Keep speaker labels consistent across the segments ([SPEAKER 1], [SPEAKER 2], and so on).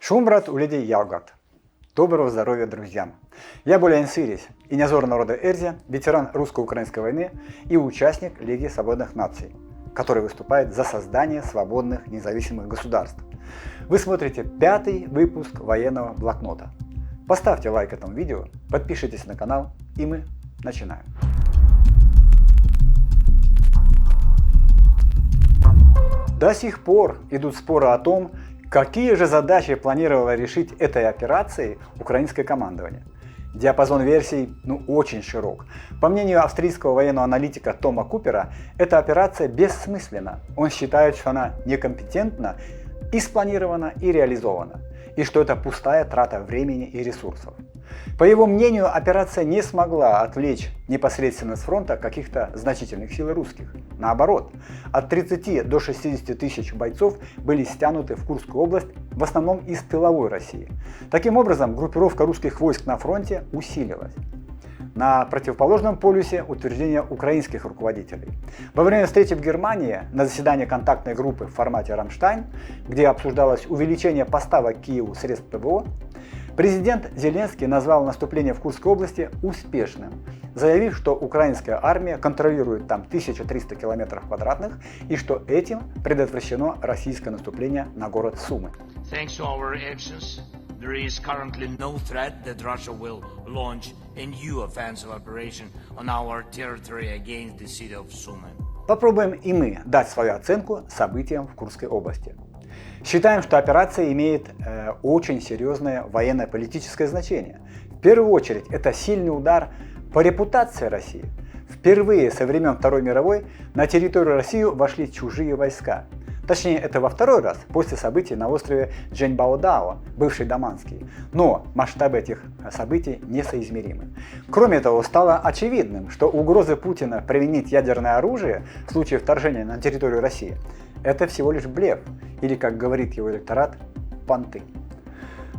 [SPEAKER 1] Шум, брат, у людей ягод. Доброго здоровья, друзьям! Я Булян Сирис, инициатор народа Эрзи, ветеран русско-украинской войны и участник Лиги свободных наций, который выступает за создание свободных независимых государств. Вы смотрите 5-й выпуск военного блокнота. Поставьте лайк этому видео, подпишитесь на канал, и мы начинаем. До сих пор идут споры о том, какие же задачи планировало решить этой операцией украинское командование. Диапазон версий очень широк. По мнению австрийского военного аналитика Тома Купера, эта операция бессмысленна. Он считает, что она некомпетентна и спланирована и реализована, и что это пустая трата времени и ресурсов. По его мнению, операция не смогла отвлечь непосредственно с фронта каких-то значительных сил русских. Наоборот, от 30 до 60 тысяч бойцов были стянуты в Курскую область, в основном из тыловой России. Таким образом, группировка русских войск на фронте усилилась. На противоположном полюсе утверждения украинских руководителей. Во время встречи в Германии на заседании контактной группы в формате «Рамштайн», где обсуждалось увеличение поставок Киеву средств ПВО, президент Зеленский назвал наступление в Курской области успешным, заявив, что украинская армия контролирует там 1300 километров квадратных и что этим предотвращено российское наступление на город Сумы.
[SPEAKER 2] There is currently no threat that Russia will launch a new offensive operation on our territory against the city of Sumy.
[SPEAKER 1] Попробуем и мы дать свою оценку событиям в Курской области. Считаем, что операция имеет очень серьезное военно-политическое значение. В первую очередь, это сильный удар по репутации России. Впервые со времен Второй мировой на территорию России вошли чужие войска. Точнее, это во второй раз после событий на острове Дженьбао-Дао, бывший Даманский. Но масштабы этих событий несоизмеримы. Кроме того, стало очевидным, что угрозы Путина применить ядерное оружие в случае вторжения на территорию России – это всего лишь блеф, или, как говорит его электорат, понты.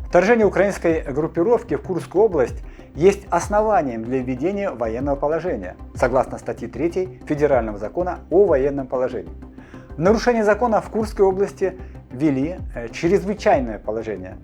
[SPEAKER 1] Вторжение украинской группировки в Курскую область есть основанием для введения военного положения, согласно статье 3 Федерального закона о военном положении. В нарушение закона в Курской области ввели чрезвычайное положение,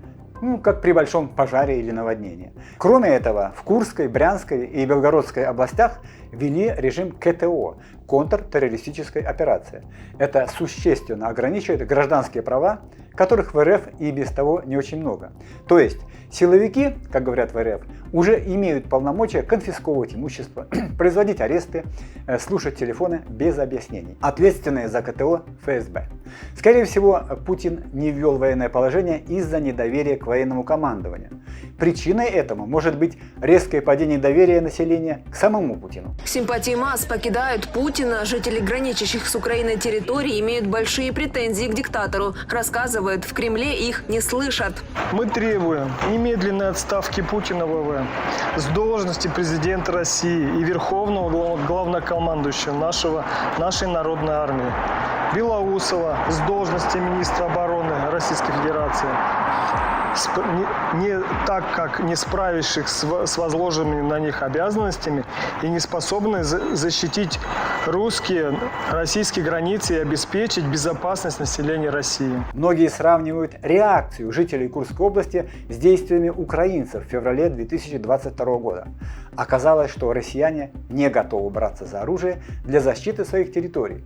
[SPEAKER 1] как при большом пожаре или наводнении. Кроме этого, в Курской, Брянской и Белгородской областях ввели режим КТО – контртеррористической операции. Это существенно ограничивает гражданские права, которых в РФ и без того не очень много. То есть силовики, как говорят в РФ, уже имеют полномочия конфисковывать имущество, производить аресты, слушать телефоны без объяснений. Ответственные за КТО – ФСБ. Скорее всего, Путин не ввел военное положение из-за недоверия к военному командованию. Причиной этому может быть резкое падение доверия населения к самому Путину.
[SPEAKER 3] Симпатии масс покидают Путина. Жители граничащих с Украиной территорий имеют большие претензии к диктатору. Рассказывают, в Кремле их не слышат.
[SPEAKER 4] Мы требуем немедленной отставки Путина ВВ с должности президента России и верховного главнокомандующего нашей народной армии Белоусова с должности министра обороны Российской Федерации. Не так, как не справивших с возложенными на них обязанностями и не способны защитить российские границы и обеспечить безопасность населения России.
[SPEAKER 1] Многие сравнивают реакцию жителей Курской области с действиями украинцев в феврале 2022 года. Оказалось, что россияне не готовы браться за оружие для защиты своих территорий.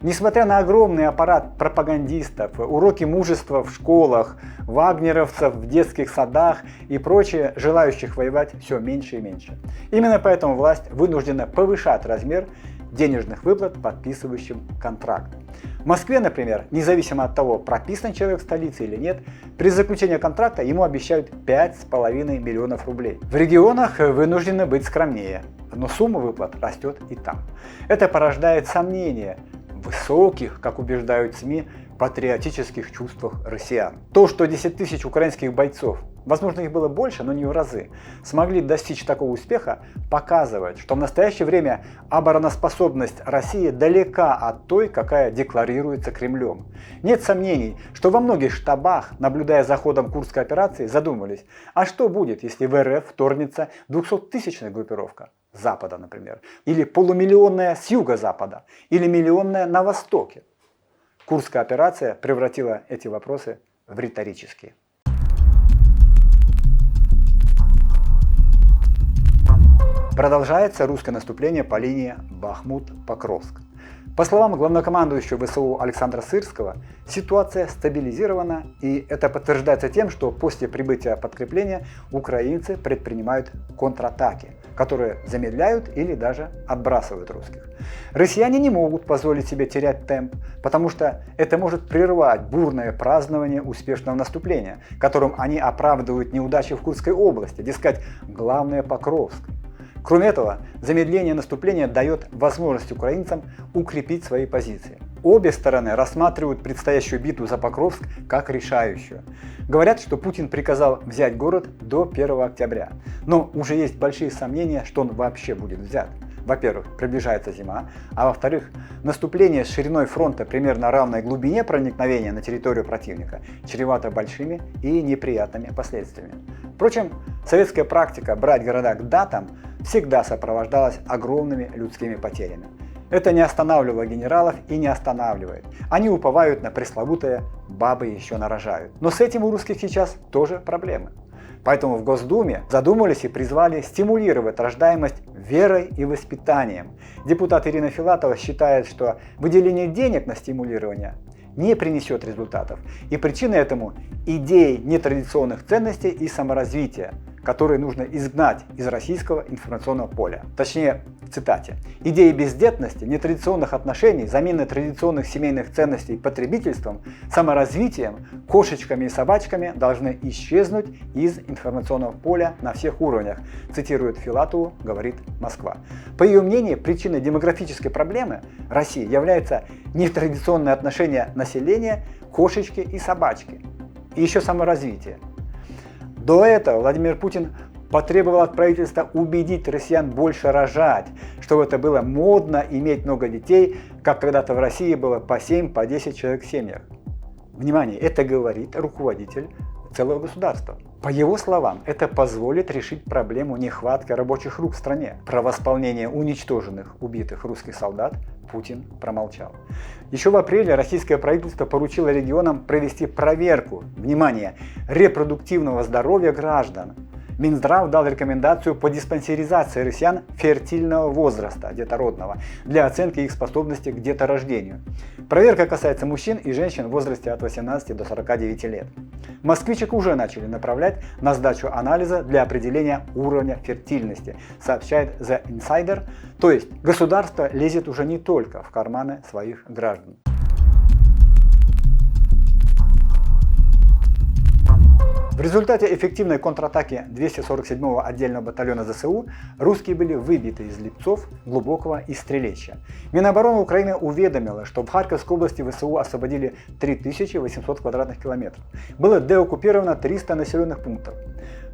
[SPEAKER 1] Несмотря на огромный аппарат пропагандистов, уроки мужества в школах, вагнеровцев в детских садах и прочее, желающих воевать все меньше и меньше. Именно поэтому власть вынуждена повышать размер денежных выплат подписывающим контракт. В Москве, например, независимо от того, прописан человек в столице или нет, при заключении контракта ему обещают 5,5 миллионов рублей. В регионах вынуждены быть скромнее, но сумма выплат растет и там. Это порождает сомнения в высоких, как убеждают СМИ, патриотических чувствах россиян. То, что 10 тысяч украинских бойцов, возможно их было больше, но не в разы, смогли достичь такого успеха, показывает, что в настоящее время обороноспособность России далека от той, какая декларируется Кремлем. Нет сомнений, что во многих штабах, наблюдая за ходом Курской операции, задумались, а что будет, если в РФ вторгнется 200-тысячная группировка? Запада, например, или полумиллионная с юго-запада, или миллионная на востоке. Курская операция превратила эти вопросы в риторические. Продолжается русское наступление по линии Бахмут-Покровск. По словам главнокомандующего ВСУ Александра Сырского, ситуация стабилизирована, и это подтверждается тем, что после прибытия подкрепления украинцы предпринимают контратаки, которые замедляют или даже отбрасывают русских. Россияне не могут позволить себе терять темп, потому что это может прервать бурное празднование успешного наступления, которым они оправдывают неудачи в Курской области, дескать, главное Покровск. Кроме этого, замедление наступления дает возможность украинцам укрепить свои позиции. Обе стороны рассматривают предстоящую битву за Покровск как решающую. Говорят, что Путин приказал взять город до 1 октября, но уже есть большие сомнения, что он вообще будет взят. Во-первых, приближается зима, а во-вторых, наступление с шириной фронта примерно равной глубине проникновения на территорию противника чревато большими и неприятными последствиями. Впрочем, советская практика брать города к датам всегда сопровождалась огромными людскими потерями. Это не останавливало генералов и не останавливает. Они уповают на пресловутое «бабы еще нарожают». Но с этим у русских сейчас тоже проблемы. Поэтому в Госдуме задумались и призвали стимулировать рождаемость верой и воспитанием. Депутат Ирина Филатова считает, что выделение денег на стимулирование не принесет результатов. И причина этому – идеи нетрадиционных ценностей и саморазвития, которые нужно изгнать из российского информационного поля. Точнее, в цитате: «Идеи бездетности, нетрадиционных отношений, замены традиционных семейных ценностей потребительством, саморазвитием, кошечками и собачками должны исчезнуть из информационного поля на всех уровнях», цитирует Филатову, говорит Москва. По ее мнению, причиной демографической проблемы России является нетрадиционное отношение населения, кошечки и собачки. И еще саморазвитие. До этого Владимир Путин потребовал от правительства убедить россиян больше рожать, чтобы это было модно иметь много детей, как когда-то в России было по 7, по 10 человек в семьях. Внимание, это говорит руководитель целого государства. По его словам, это позволит решить проблему нехватки рабочих рук в стране. Про восполнение уничтоженных, убитых русских солдат Путин промолчал. Еще в апреле российское правительство поручило регионам провести проверку, внимание, репродуктивного здоровья граждан. Минздрав дал рекомендацию по диспансеризации россиян фертильного возраста, детородного, для оценки их способности к деторождению. Проверка касается мужчин и женщин в возрасте от 18 до 49 лет. Москвичек уже начали направлять на сдачу анализа для определения уровня фертильности, сообщает The Insider. То есть государство лезет уже не только в карманы своих граждан. В результате эффективной контратаки 247-го отдельного батальона ЗСУ русские были выбиты из Липцов, Глубокого и Стрелечья. Минобороны Украины уведомила, что в Харьковской области ВСУ освободили 3800 квадратных километров. Было деоккупировано 300 населенных пунктов.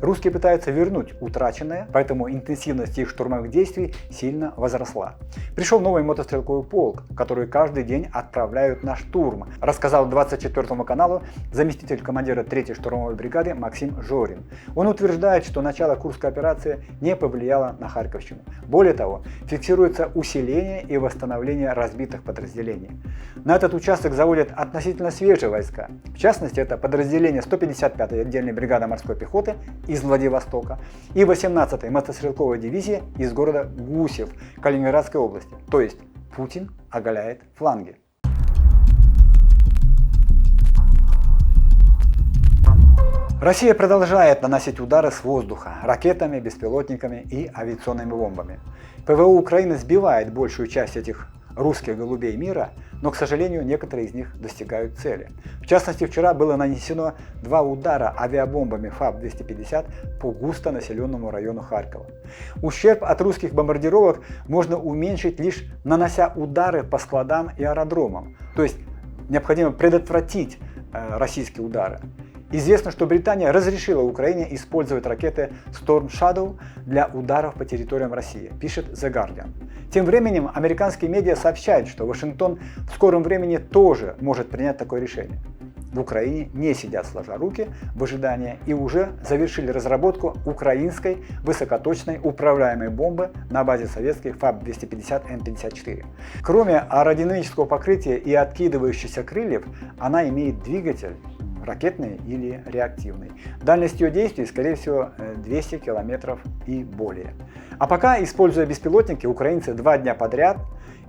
[SPEAKER 1] Русские пытаются вернуть утраченное, поэтому интенсивность их штурмовых действий сильно возросла. Пришел новый мотострелковый полк, который каждый день отправляют на штурм, рассказал 24 каналу заместитель командира 3-й штурмовой бригады Максим Жорин. Он утверждает, что начало Курской операции не повлияло на Харьковщину. Более того, фиксируется усиление и восстановление разбитых подразделений. На этот участок заводят относительно свежие войска. В частности, это подразделение 155-й отдельной бригады морской пехоты из Владивостока и 18-й мотострелковой дивизии из города Гусев Калининградской области. То есть Путин оголяет фланги. Россия продолжает наносить удары с воздуха ракетами, беспилотниками и авиационными бомбами. ПВО Украины сбивает большую часть этих русских голубей мира, но, к сожалению, некоторые из них достигают цели. В частности, вчера было нанесено 2 удара авиабомбами ФАБ-250 по густонаселенному району Харькова. Ущерб от русских бомбардировок можно уменьшить лишь нанося удары по складам и аэродромам, то есть необходимо предотвратить российские удары. Известно, что Британия разрешила Украине использовать ракеты Storm Shadow для ударов по территориям России, пишет The Guardian. Тем временем американские медиа сообщают, что Вашингтон в скором времени тоже может принять такое решение. В Украине не сидят сложа руки в ожидании и уже завершили разработку украинской высокоточной управляемой бомбы на базе советских ФАБ-250М54. Кроме аэродинамического покрытия и откидывающихся крыльев, она имеет двигатель ракетный или реактивный. Дальность ее действия, скорее всего, 200 километров и более. А пока, используя беспилотники, украинцы 2 дня подряд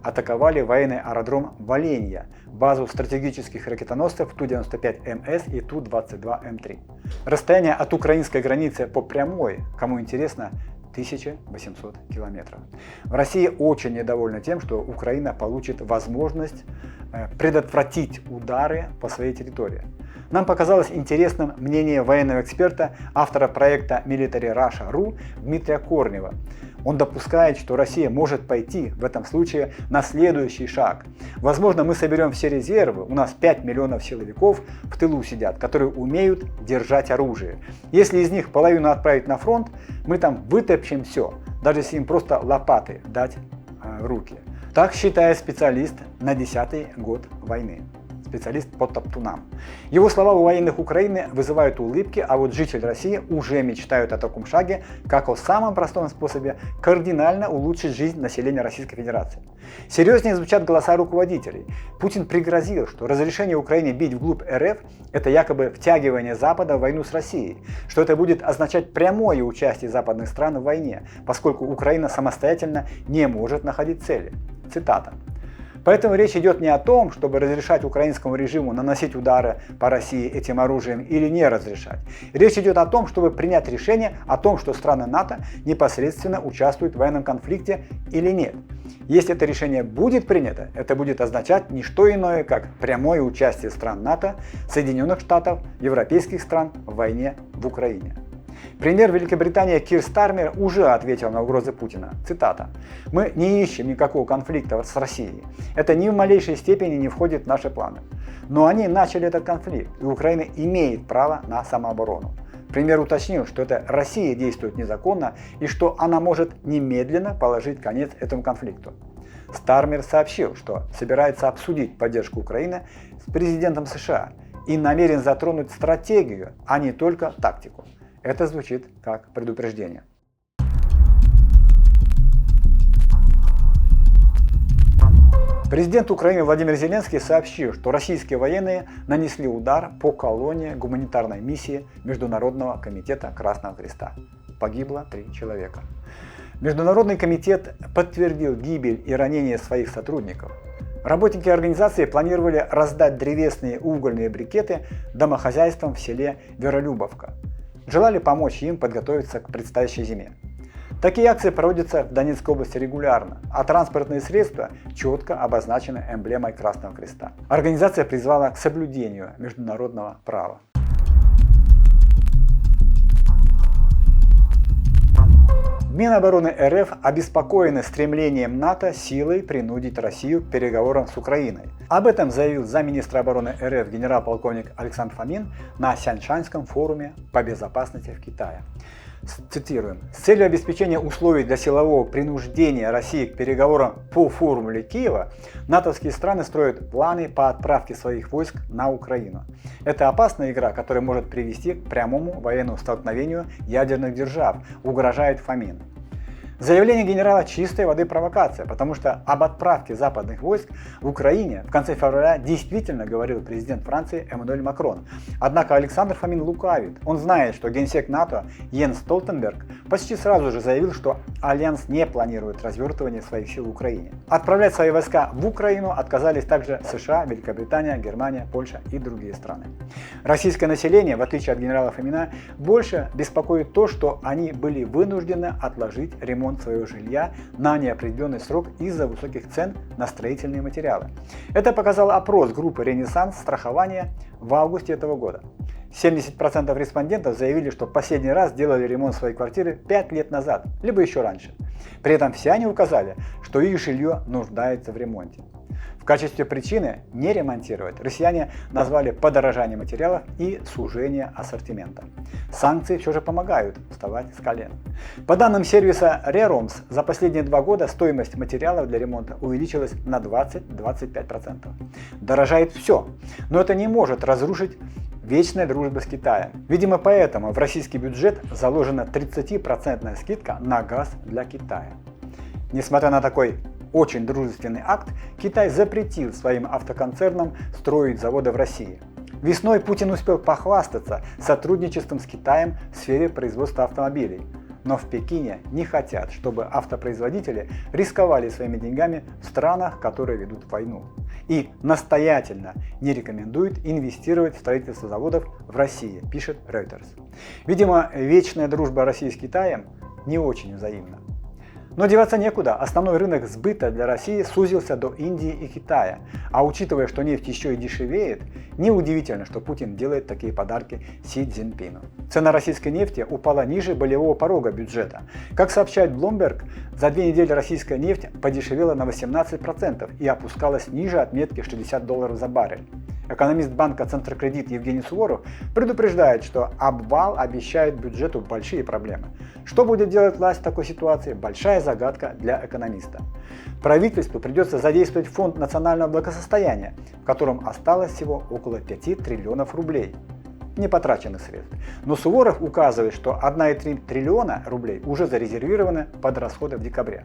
[SPEAKER 1] атаковали военный аэродром Воленья, базу стратегических ракетоносцев Ту-95МС и Ту-22М3. Расстояние от украинской границы по прямой, кому интересно, 1800 километров. В России очень недовольны тем, что Украина получит возможность предотвратить удары по своей территории. Нам показалось интересным мнение военного эксперта, автора проекта Military Russia.ru Дмитрия Корнева. Он допускает, что Россия может пойти в этом случае на следующий шаг. Возможно, мы соберем все резервы, у нас 5 миллионов силовиков в тылу сидят, которые умеют держать оружие. Если из них половину отправить на фронт, мы там вытопчем все, даже если им просто лопаты дать в руки. Так считает специалист на 10-й год войны. Специалист по топтунам. Его слова у военных Украины вызывают улыбки, а вот жители России уже мечтают о таком шаге, как о самом простом способе кардинально улучшить жизнь населения Российской Федерации. Серьезнее звучат голоса руководителей. Путин пригрозил, что разрешение Украине бить вглубь РФ – это якобы втягивание Запада в войну с Россией, что это будет означать прямое участие западных стран в войне, поскольку Украина самостоятельно не может находить цели. Цитата. Поэтому речь идет не о том, чтобы разрешать украинскому режиму наносить удары по России этим оружием или не разрешать. Речь идет о том, чтобы принять решение о том, что страны НАТО непосредственно участвуют в военном конфликте или нет. Если это решение будет принято, это будет означать не что иное, как прямое участие стран НАТО, Соединенных Штатов, европейских стран в войне в Украине. Премьер Великобритании Кир Стармер уже ответил на угрозы Путина. Цитата. «Мы не ищем никакого конфликта с Россией. Это ни в малейшей степени не входит в наши планы. Но они начали этот конфликт, и Украина имеет право на самооборону». Премьер уточнил, что это Россия действует незаконно и что она может немедленно положить конец этому конфликту. Стармер сообщил, что собирается обсудить поддержку Украины с президентом США и намерен затронуть стратегию, а не только тактику. Это звучит как предупреждение. Президент Украины Владимир Зеленский сообщил, что российские военные нанесли удар по колонне гуманитарной миссии Международного комитета Красного Креста. Погибло 3 человека. Международный комитет подтвердил гибель и ранения своих сотрудников. Работники организации планировали раздать древесные угольные брикеты домохозяйствам в селе Веролюбовка. Желали помочь им подготовиться к предстоящей зиме. Такие акции проводятся в Донецкой области регулярно, а транспортные средства четко обозначены эмблемой Красного Креста. Организация призвала к соблюдению международного права. Минобороны РФ обеспокоены стремлением НАТО силой принудить Россию к переговорам с Украиной. Об этом заявил замминистра обороны РФ генерал-полковник Александр Фомин на Сяньшанском форуме по безопасности в Китае. Цитируем. С целью обеспечения условий для силового принуждения России к переговорам по формуле Киева, натовские страны строят планы по отправке своих войск на Украину. Это опасная игра, которая может привести к прямому военному столкновению ядерных держав, угрожает Фомин. Заявление генерала чистой воды провокация, потому что об отправке западных войск в Украине в конце февраля действительно говорил президент Франции Эммануэль Макрон. Однако Александр Фомин лукавит. Он знает, что генсек НАТО Йенс Столтенберг почти сразу же заявил, что Альянс не планирует развертывание своих сил в Украине. Отправлять свои войска в Украину отказались также США, Великобритания, Германия, Польша и другие страны. Российское население, в отличие от генерала Фомина, больше беспокоит то, что они были вынуждены отложить ремонт своего жилья на неопределенный срок из-за высоких цен на строительные материалы. Это показал опрос группы «Ренессанс страхования» в августе этого года. 70% респондентов заявили, что последний раз делали ремонт своей квартиры 5 лет назад, либо еще раньше. При этом все они указали, что их жилье нуждается в ремонте. В качестве причины не ремонтировать россияне назвали подорожание материалов и сужение ассортимента. Санкции все же помогают вставать с колен. По данным сервиса REROMS, за последние 2 года стоимость материалов для ремонта увеличилась на 20-25%. Дорожает все, но это не может разрушить вечная дружба с Китаем. Видимо, поэтому в российский бюджет заложена 30% скидка на газ для Китая. Несмотря на такой очень дружественный акт, Китай запретил своим автоконцернам строить заводы в России. Весной Путин успел похвастаться сотрудничеством с Китаем в сфере производства автомобилей. Но в Пекине не хотят, чтобы автопроизводители рисковали своими деньгами в странах, которые ведут войну. И настоятельно не рекомендуют инвестировать в строительство заводов в России, пишет Reuters. Видимо, вечная дружба России с Китаем не очень взаимна. Но деваться некуда, основной рынок сбыта для России сузился до Индии и Китая. А учитывая, что нефть еще и дешевеет, неудивительно, что Путин делает такие подарки Си Цзиньпину. Цена российской нефти упала ниже болевого порога бюджета. Как сообщает Bloomberg, за 2 недели российская нефть подешевела на 18% и опускалась ниже отметки $60 за баррель. Экономист банка Центркредит Евгений Суворов предупреждает, что обвал обещает бюджету большие проблемы. Что будет делать власть в такой ситуации – большая загадка для экономиста. Правительству придется задействовать фонд национального благосостояния, в котором осталось всего около 5 триллионов рублей непотраченных средств. Но Суворов указывает, что 1,3 триллиона рублей уже зарезервированы под расходы в декабре.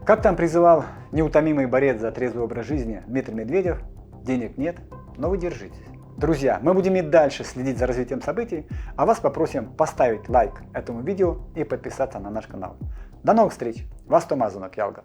[SPEAKER 1] Как там призывал неутомимый борец за трезвый образ жизни Дмитрий Медведев, денег нет, но вы держитесь. Друзья, мы будем и дальше следить за развитием событий, а вас попросим поставить лайк этому видео и подписаться на наш канал. До новых встреч! Вас Томазонок Ялга.